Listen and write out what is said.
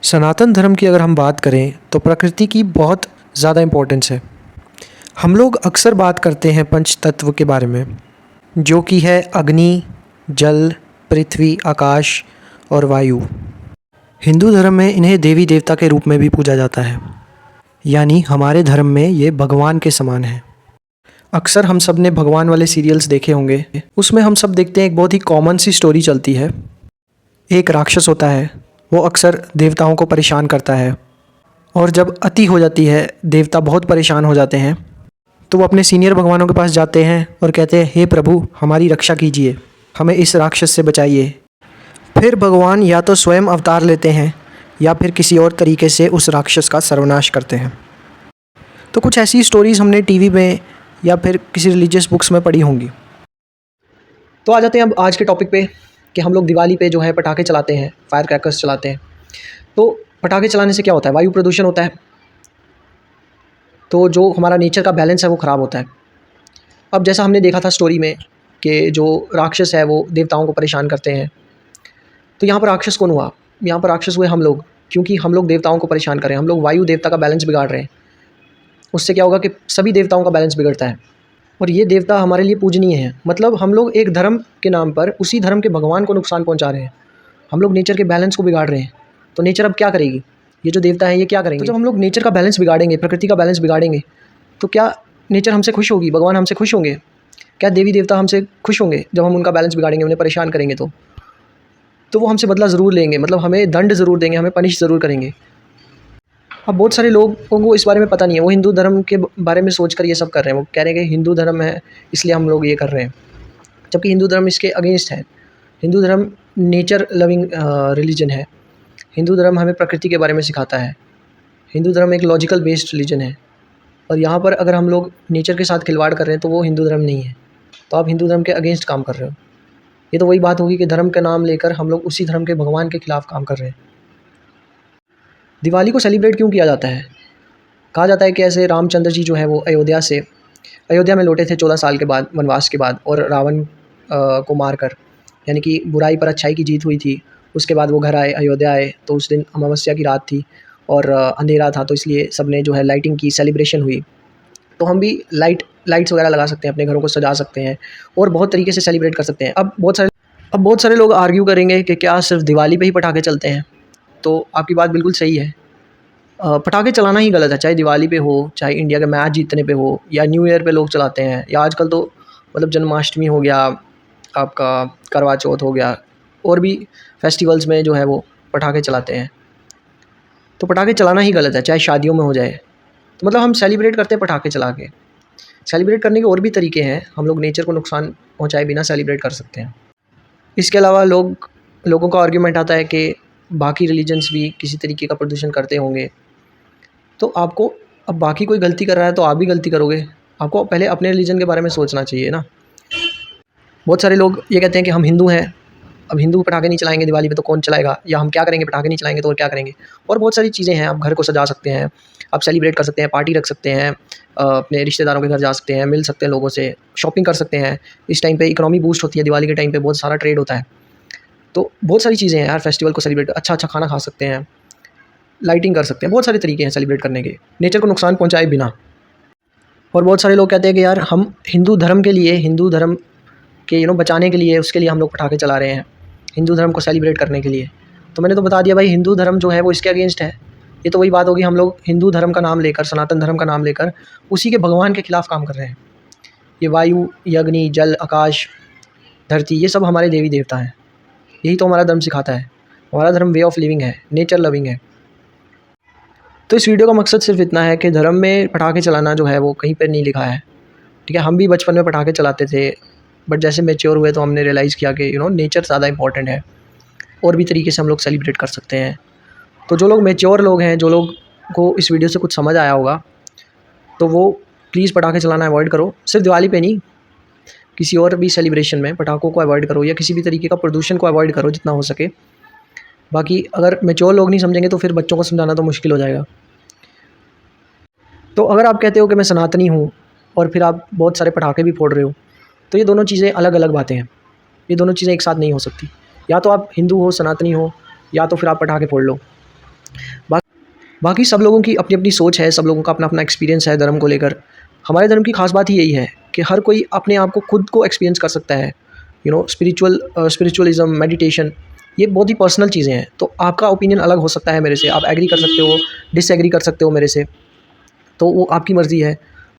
सनातन धर्म की अगर हम बात करें तो प्रकृति की बहुत ज़्यादा इम्पोर्टेंस है। हम लोग अक्सर बात करते हैं पंच तत्व के बारे में, जो कि है अग्नि, जल, पृथ्वी, आकाश और वायु। हिंदू धर्म में इन्हें देवी देवता के रूप में भी पूजा जाता है, यानी हमारे धर्म में ये भगवान के समान है। अक्सर हम सब ने भगवान वाले सीरियल्स देखे होंगे, उसमें हम सब देखते हैं एक बहुत ही कॉमन सी स्टोरी चलती है। एक राक्षस होता है, वो अक्सर देवताओं को परेशान करता है, और जब अति हो जाती है, देवता बहुत परेशान हो जाते हैं, तो वो अपने सीनियर भगवानों के पास जाते हैं और कहते हैं, हे प्रभु हमारी रक्षा कीजिए, हमें इस राक्षस से बचाइए। फिर भगवान या तो स्वयं अवतार लेते हैं या फिर किसी और तरीके से उस राक्षस का सर्वनाश करते हैं। तो कुछ ऐसी स्टोरीज़ हमने टीवी में या फिर किसी रिलीजियस बुक्स में पढ़ी होंगी। तो आ जाते हैं अब आज के टॉपिक पे कि हम लोग दिवाली पे जो है पटाखे चलाते हैं, फायर क्रैकर्स चलाते हैं। तो पटाखे चलाने से क्या होता है? वायु प्रदूषण होता है, तो जो हमारा नेचर का बैलेंस है वो ख़राब होता है। अब जैसा हमने देखा था स्टोरी में कि जो राक्षस है वो देवताओं को परेशान करते हैं, तो यहाँ पर राक्षस कौन हुआ? यहाँ पर राक्षस हुए हम लोग, क्योंकि हम लोग देवताओं को परेशान कर रहे हैं। हम लोग वायु देवता का बैलेंस बिगाड़ रहे हैं। उससे क्या होगा कि सभी देवताओं का बैलेंस बिगड़ता है, और ये देवता हमारे लिए पूजनीय है। मतलब हम लोग एक धर्म के नाम पर उसी धर्म के भगवान को नुकसान पहुँचा रहे हैं। हम लोग नेचर के बैलेंस को बिगाड़ रहे हैं। तो नेचर अब क्या करेगी? ये जो देवता है ये क्या करेंगे? तो जब हम लोग नेचर का बैलेंस बिगाड़ेंगे, प्रकृति का बैलेंस बिगाड़ेंगे, तो क्या नेचर हमसे खुश होगी? भगवान हमसे खुश होंगे? क्या देवी देवता हमसे खुश होंगे जब हम उनका बैलेंस बिगाड़ेंगे, उन्हें परेशान करेंगे? तो वो हमसे बदला ज़रूर लेंगे, मतलब हमें दंड ज़रूर देंगे, हमें पनिश ज़रूर करेंगे। अब बहुत सारे लोगों को इस बारे में पता नहीं है। वो हिंदू धर्म के बारे में सोच कर ये सब कर रहे हैं। वो कह रहे हैं कि हिंदू धर्म है इसलिए हम लोग ये कर रहे हैं, जबकि हिंदू धर्म इसके अगेंस्ट है। हिंदू धर्म नेचर लविंग रिलीजन है। हिंदू धर्म हमें प्रकृति के बारे में सिखाता है। हिंदू धर्म एक लॉजिकल बेस्ड रिलीजन है, और यहाँ पर अगर हम लोग नेचर के साथ खिलवाड़ कर रहे हैं तो वो हिंदू धर्म नहीं है। तो आप हिंदू धर्म के अगेंस्ट काम कर रहे हो। ये तो वही बात होगी कि धर्म का नाम लेकर हम लोग उसी धर्म के भगवान के खिलाफ काम कर रहे हैं। दिवाली को सेलिब्रेट क्यों किया जाता है? कहा जाता है कि ऐसे रामचंद्र जी जो है वो अयोध्या में लौटे थे 14 साल के बाद, वनवास के बाद, और रावण को मारकर, यानी कि बुराई पर अच्छाई की जीत हुई थी। उसके बाद वो घर आए, अयोध्या आए, तो उस दिन अमावस्या की रात थी और अंधेरा था, तो इसलिए सब ने जो है लाइटिंग की, सेलिब्रेशन हुई। तो हम भी लाइट्स वगैरह लगा सकते हैं, अपने घरों को सजा सकते हैं और बहुत तरीके से सेलिब्रेट कर सकते हैं। अब बहुत सारे लोग आर्ग्यू करेंगे कि क्या सिर्फ दिवाली पे ही पटाखे चलते हैं? तो आपकी बात बिल्कुल सही है। पटाखे चलाना ही गलत है, चाहे दिवाली पे हो, चाहे इंडिया के मैच जीतने पे हो, या न्यू ईयर पे लोग चलाते हैं, या आजकल तो मतलब जन्माष्टमी हो गया, आपका करवा चौथ हो गया, और भी फेस्टिवल्स में जो है वो पटाखे चलाते हैं। तो पटाखे चलाना ही गलत है, चाहे शादियों में हो जाए। तो मतलब हम सेलिब्रेट करते हैं पटाखे चला के। सेलिब्रेट करने के और भी तरीके हैं। हम लोग नेचर को नुकसान पहुँचाए बिना सेलिब्रेट कर सकते हैं। इसके अलावा लोगों का आर्ग्यूमेंट आता है कि बाकी रिलीजन्स भी किसी तरीके का प्रदूषण करते होंगे। तो आपको, अब बाकी कोई गलती कर रहा है तो आप भी गलती करोगे। आपको पहले अपने रिलीजन के बारे में सोचना चाहिए ना। बहुत सारे लोग ये कहते हैं कि हम हिंदू हैं, अब हिंदू पटाखे नहीं चलाएंगे दिवाली पे तो कौन चलाएगा, या हम क्या करेंगे, पटाखे नहीं चलाएंगे तो और क्या करेंगे। और बहुत सारी चीज़ें हैं। आप घर को सजा सकते हैं, आप सेलिब्रेट कर सकते हैं, पार्टी रख सकते हैं, अपने रिश्तेदारों के घर जा सकते हैं, मिल सकते हैं लोगों से, शॉपिंग कर सकते हैं। इस टाइम पे इकोनॉमी बूस्ट होती है, दिवाली के टाइम पे बहुत सारा ट्रेड होता है। तो बहुत सारी चीज़ें हैं यार फेस्टिवल को सेलिब्रेट। अच्छा खाना खा सकते हैं, लाइटिंग कर सकते हैं, बहुत सारे तरीके हैं सेलिब्रेट करने के, नेचर को नुकसान पहुँचाए बिना। और बहुत सारे लोग कहते हैं कि यार हम हिंदू धर्म के लिए, हिंदू धर्म के बचाने के लिए, उसके लिए हम लोग पटाखे चला रहे हैं, हिंदू धर्म को सेलिब्रेट करने के लिए। तो मैंने तो बता दिया भाई, हिंदू धर्म जो है वो इसके अगेंस्ट है। ये तो वही बात होगी, हम लोग हिंदू धर्म का नाम लेकर, सनातन धर्म का नाम लेकर उसी के भगवान के खिलाफ काम कर रहे हैं। ये वायु, ये अग्नि, जल, आकाश, धरती, ये सब हमारे देवी देवता हैं। यही तो हमारा धर्म सिखाता है। हमारा धर्म वे ऑफ लिविंग है, नेचर लविंग है। तो इस वीडियो का मकसद सिर्फ इतना है कि धर्म में पटाखे चलाना जो है वो कहीं पर नहीं लिखा है। ठीक है, हम भी बचपन में पटाखे चलाते थे, बट जैसे मैच्योर हुए तो हमने रियलाइज़ किया कि नेचर ज़्यादा इंपॉर्टेंट है, और भी तरीके से हम लोग सेलिब्रेट कर सकते हैं। तो जो लोग मैच्योर लोग हैं, जो लोग को इस वीडियो से कुछ समझ आया होगा, तो वो प्लीज़ पटाखे चलाना अवॉइड करो। सिर्फ दिवाली पे नहीं, किसी और भी सेलिब्रेशन में पटाखों को अवॉइड करो, या किसी भी तरीके का प्रदूषण को अवॉइड करो जितना हो सके। बाकी अगर मैच्योर लोग नहीं समझेंगे तो फिर बच्चों को समझाना तो मुश्किल हो जाएगा। तो अगर आप कहते हो कि मैं सनातनी हूँ और फिर आप बहुत सारे पटाखे भी फोड़ रहे हो, तो ये दोनों चीज़ें अलग अलग बातें हैं। ये दोनों चीज़ें एक साथ नहीं हो सकती। या तो आप हिंदू हो, सनातनी हो, या तो फिर आप पटाखे फोड़ लो। बाकी सब लोगों की अपनी अपनी सोच है, सब लोगों का अपना अपना एक्सपीरियंस है धर्म को लेकर। हमारे धर्म की खास बात ही यही है कि हर कोई अपने आप को खुद को एक्सपीरियंस कर सकता है। स्पिरिचुअलिज्म, मेडिटेशन, ये बहुत ही पर्सनल चीज़ें हैं। तो आपका ओपिनियन अलग हो सकता है मेरे से, आप एग्री कर सकते हो, डिसएग्री कर सकते हो मेरे से, तो वो आपकी मर्ज़ी है।